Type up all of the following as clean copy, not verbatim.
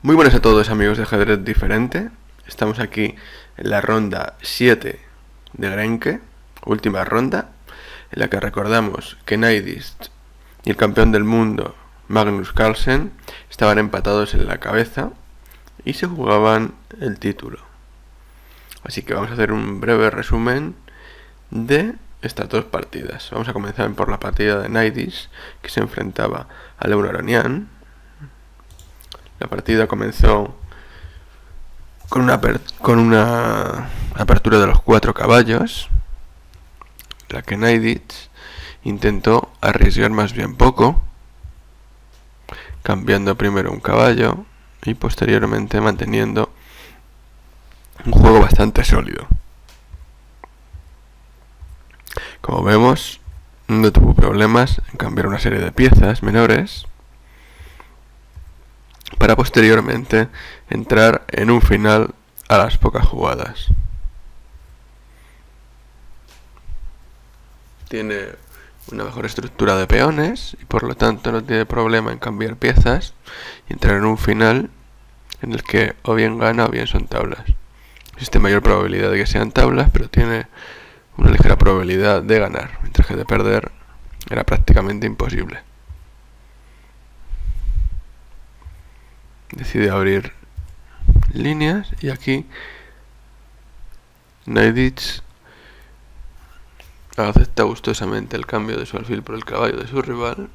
Muy buenas a todos, amigos de Ajedrez Diferente. Estamos aquí en la ronda 7 de Grenke, última ronda, en la que recordamos que Neidist y el campeón del mundo Magnus Carlsen estaban empatados en la cabeza y se jugaban el título. Así que vamos a hacer un breve resumen de estas dos partidas. Vamos a comenzar por la partida de Neidist, que se enfrentaba al Euro-Aronian. La partida comenzó con una apertura de los 4 caballos, la que Neidist intentó arriesgar más bien poco, cambiando primero un caballo y posteriormente manteniendo un juego bastante sólido. Como vemos, no tuvo problemas en cambiar una serie de piezas menores para posteriormente entrar en un final a las pocas jugadas. Tiene una mejor estructura de peones y por lo tanto no tiene problema en cambiar piezas y entrar en un final en el que o bien gana o bien son tablas. Existe mayor probabilidad de que sean tablas, pero tiene una ligera probabilidad de ganar, mientras que de perder era prácticamente imposible. Decide abrir líneas y aquí Neidist acepta gustosamente el cambio de su alfil por el caballo de su rival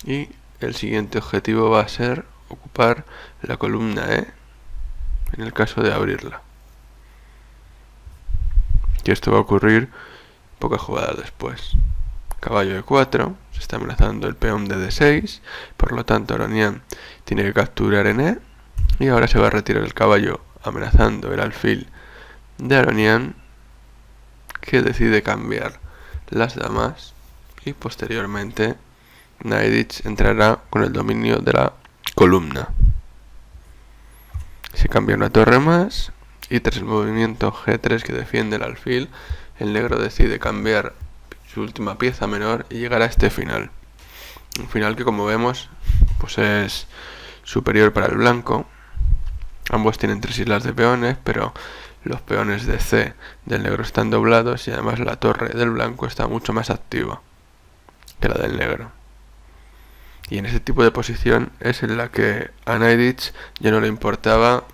y el siguiente objetivo va a ser ocupar la columna E en el caso de abrirla, y esto va a ocurrir pocas jugadas después. Caballo de 4, se está amenazando el peón de D6, por lo tanto Aronian tiene que capturar en E y ahora se va a retirar el caballo amenazando el alfil de Aronian, que decide cambiar las damas y posteriormente Neidist entrará con el dominio de la columna. Se cambia una torre más y tras el movimiento G3 que defiende el alfil, el negro decide cambiar su última pieza menor y llegar a este final. Un final que, como vemos, pues es superior para el blanco. Ambos tienen 3 islas de peones, pero los peones de C del negro están doblados y además la torre del blanco está mucho más activa que la del negro. Y en ese tipo de posición es en la que a Neidist ya no le importaba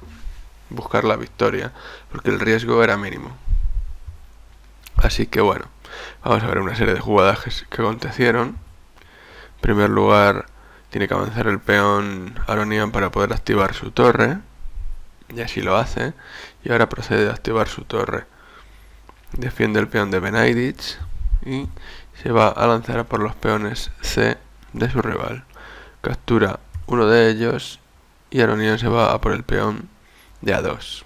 buscar la victoria, porque el riesgo era mínimo. Así que bueno, vamos a ver una serie de jugadas que acontecieron. En primer lugar, tiene que avanzar el peón Aronian para poder activar su torre, y así lo hace, y ahora procede a activar su torre. Defiende el peón de Neidist y se va a lanzar por los peones C de su rival. Captura uno de ellos y Aronian se va a por el peón de A2,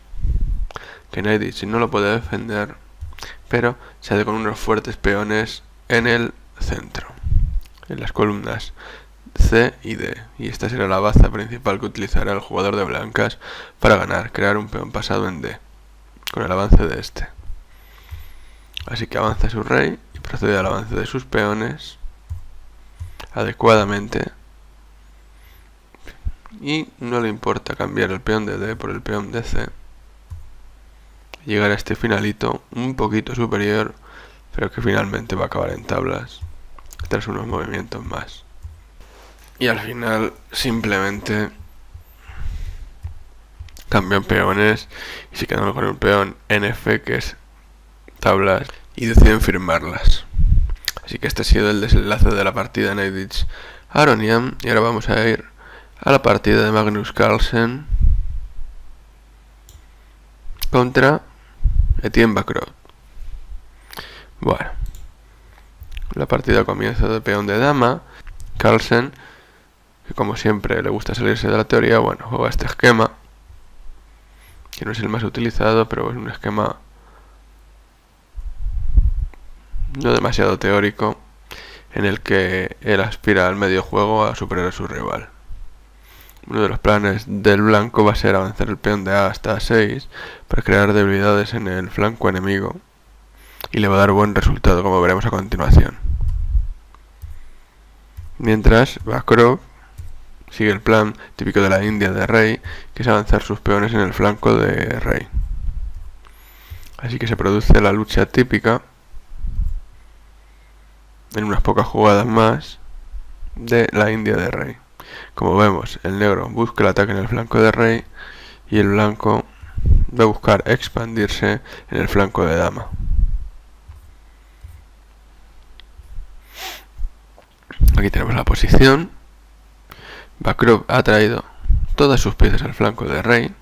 que Neidist no lo puede defender, pero se hace con unos fuertes peones en el centro, en las columnas C y D, y esta será la baza principal que utilizará el jugador de blancas para ganar, crear un peón pasado en D, con el avance de este. Así que avanza su rey y procede al avance de sus peones adecuadamente, y no le importa cambiar el peón de D por el peón de C, llegar a este finalito un poquito superior, pero que finalmente va a acabar en tablas tras unos movimientos más. Y al final simplemente cambian peones y se quedan con un peón NF, que es tablas, y deciden firmarlas. Así que este ha sido el desenlace de la partida Neidist Aronian, y ahora vamos a ir a la partida de Magnus Carlsen contra Etienne Bacrot. Bueno, la partida comienza de peón de dama. Carlsen, que como siempre le gusta salirse de la teoría, bueno, juega este esquema, que no es el más utilizado, pero es un esquema no demasiado teórico, en el que él aspira al medio juego a superar a su rival. Uno de los planes del blanco va a ser avanzar el peón de A hasta A6 para crear debilidades en el flanco enemigo, y le va a dar buen resultado, como veremos a continuación. Mientras Bacrot sigue el plan típico de la India de rey, que es avanzar sus peones en el flanco de rey. Así que se produce la lucha típica, en unas pocas jugadas más, de la India de rey. Como vemos, el negro busca el ataque en el flanco de rey y el blanco va a buscar expandirse en el flanco de dama. Aquí tenemos la posición. Bakrov ha traído todas sus piezas al flanco de rey.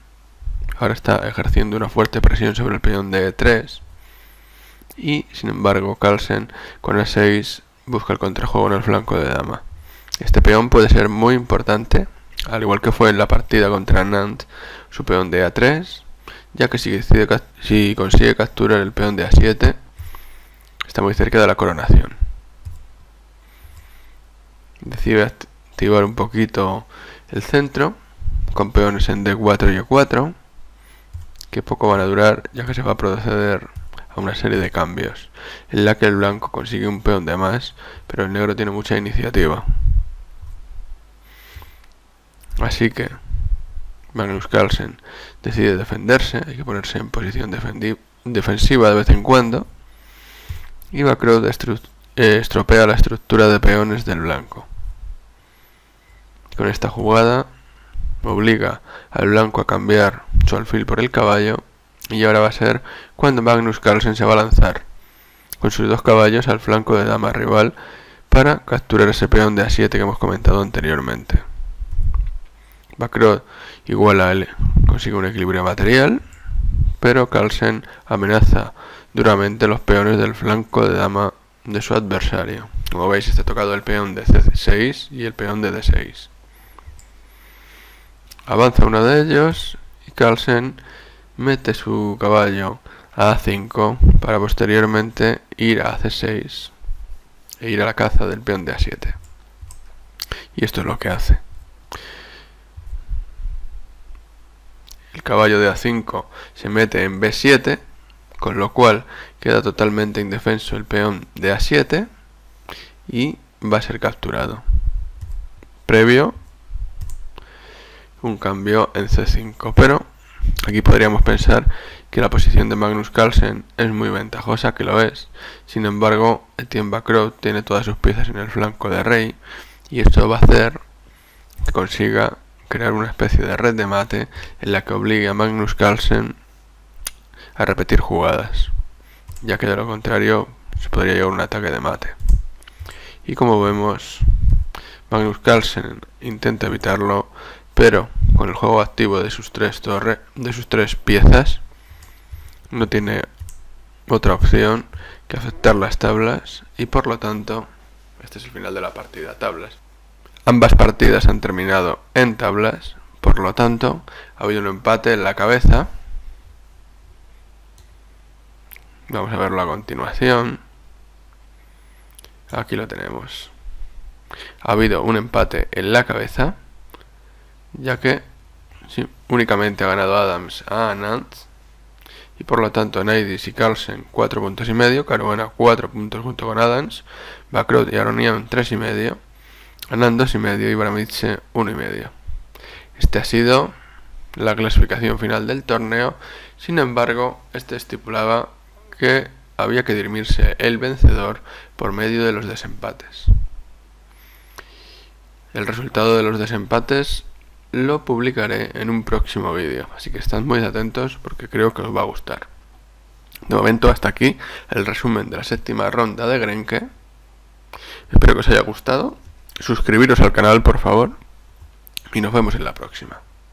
Ahora está ejerciendo una fuerte presión sobre el peón de E3. Y, sin embargo, Carlsen con E6 busca el contrajuego en el flanco de dama. Este peón puede ser muy importante, al igual que fue en la partida contra Anand, su peón de A3, ya que si consigue capturar el peón de A7, está muy cerca de la coronación. Decide activar un poquito el centro, con peones en D4 y E4, que poco van a durar, ya que se va a proceder a una serie de cambios, en la que el blanco consigue un peón de más, pero el negro tiene mucha iniciativa. Así que Magnus Carlsen decide defenderse, hay que ponerse en posición defensiva de vez en cuando, y Bakrov estropea la estructura de peones del blanco. Con esta jugada obliga al blanco a cambiar su alfil por el caballo, y ahora va a ser cuando Magnus Carlsen se va a lanzar con sus dos caballos al flanco de dama rival para capturar ese peón de A7 que hemos comentado anteriormente. Bakrov iguala él, consigue un equilibrio material, pero Carlsen amenaza duramente los peones del flanco de dama de su adversario. Como veis, está tocado el peón de C6 y el peón de D6. Avanza uno de ellos y Carlsen mete su caballo a A5 para posteriormente ir a C6 e ir a la caza del peón de A7. Y esto es lo que hace. El caballo de A5 se mete en B7, con lo cual queda totalmente indefenso el peón de A7 y va a ser capturado. Previo un cambio en C5, pero aquí podríamos pensar que la posición de Magnus Carlsen es muy ventajosa, que lo es. Sin embargo, Etienne Bakrov tiene todas sus piezas en el flanco de rey y esto va a hacer que consiga crear una especie de red de mate en la que obligue a Magnus Carlsen a repetir jugadas, ya que de lo contrario se podría llevar un ataque de mate. Y como vemos, Magnus Carlsen intenta evitarlo, pero con el juego activo de sus tres piezas no tiene otra opción que aceptar las tablas, y por lo tanto este es el final de la partida tablas. Ambas partidas han terminado en tablas, por lo tanto ha habido un empate en la cabeza. Vamos a verlo a continuación. Aquí lo tenemos. Ha habido un empate en la cabeza, ya que únicamente ha ganado Adams a Anand, y por lo tanto Neidis y Carlsen 4,5 puntos, Caruana 4 puntos junto con Adams, Bakrov y Aronian 3,5, Anand 2,5 y Baramitse 1,5. Este ha sido la clasificación final del torneo. Sin embargo, este estipulaba que había que dirimirse el vencedor por medio de los desempates. El resultado de los desempates lo publicaré en un próximo vídeo, así que estad muy atentos porque creo que os va a gustar. De momento, hasta aquí el resumen de la séptima ronda de Grenke. Espero que os haya gustado. Suscribiros al canal, por favor, y nos vemos en la próxima.